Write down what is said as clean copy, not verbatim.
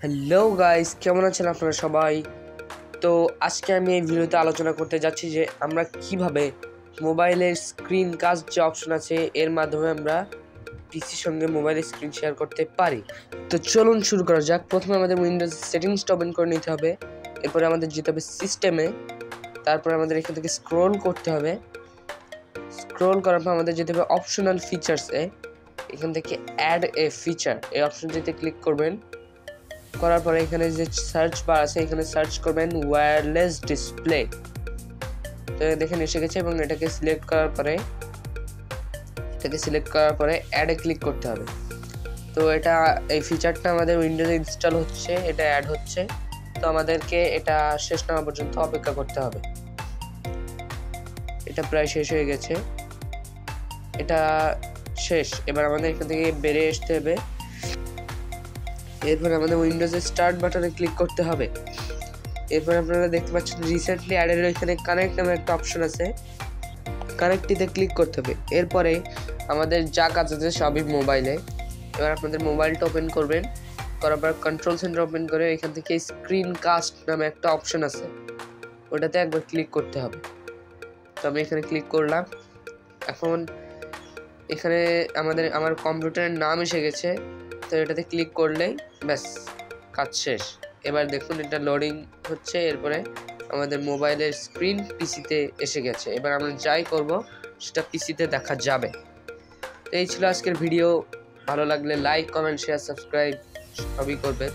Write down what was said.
Hello guys, কেমন আছেন আপনারা সবাই? তো আজকে আমি এই ভিডিওতে আলোচনা করতে যাচ্ছি যে আমরা কিভাবে মোবাইলের স্ক্রিন কাস্ট যে অপশন আছে এর মাধ্যমে আমরা পিসির সঙ্গে মোবাইলের স্ক্রিন শেয়ার করতে পারি। তো চলুন শুরু করা যাক। প্রথমে আমাদের উইন্ডোজ সেটিংসটা ওপেন করে নিতে হবে। এরপরে আমাদের যেতে হবে সিস্টেমে। তারপরে আমাদের এখান থেকে স্ক্রোল করতে হবে। স্ক্রোল করার পর আমাদের যেতে হবে অপশনাল ফিচার্সে। এখান থেকে অ্যাড এ ফিচার এই অপশনটিতে ক্লিক করবেন। করার পরে এখানে যে সার্চ বার আছে এখানে সার্চ করবেন ওয়্যারলেস ডিসপ্লে। তো দেখেন এসে গেছে এবং এটাকে সিলেক্ট করার পরে অ্যাডে ক্লিক করতে হবে। তো এই ফিচারটা আমাদের উইন্ডোজে ইনস্টল হচ্ছে, এটা অ্যাড হচ্ছে। তো আমাদেরকে এটা শেষ না হওয়া পর্যন্ত অপেক্ষা করতে হবে। এটা প্রায় শেষ হয়ে গেছে, এটা শেষ। এবার আমাদের এখান থেকে বেরিয়ে আসতে হবে। এরপর আমাদের উইন্ডোজের স্টার্ট বাটনে ক্লিক করতে হবে। এরপর আপনারা দেখতে পাচ্ছেন রিসেন্টলি অ্যাডেড এখানে কানেক্ট নামে একটা অপশন আছে, কানেক্টটিতে ক্লিক করতে হবে। এরপরে আমাদের যা কাজ আছে সবই মোবাইলে। এবার আপনাদের মোবাইলটা ওপেন করবেন, করার পর কন্ট্রোল সেন্টার ওপেন করে এখান থেকে স্ক্রিন কাস্ট নামে একটা অপশন আছে, ওটাতে একবার ক্লিক করতে হবে। তো আমি এখানে ক্লিক করলাম। এখন এখানে আমার কম্পিউটারের নাম এসে গেছে। তো এটাতে ক্লিক করলেই ব্যাস কাজ শেষ। এবার দেখুন এটা লোডিং হচ্ছে। এরপরে আমাদের মোবাইলের স্ক্রিন পিসিতে এসে গেছে। এবার আমরা যাই করব সেটা পিসিতে দেখা যাবে। তো এই ছিল আজকের ভিডিও। ভালো লাগলে লাইক, কমেন্ট, শেয়ার, সাবস্ক্রাইব সবই করবেন।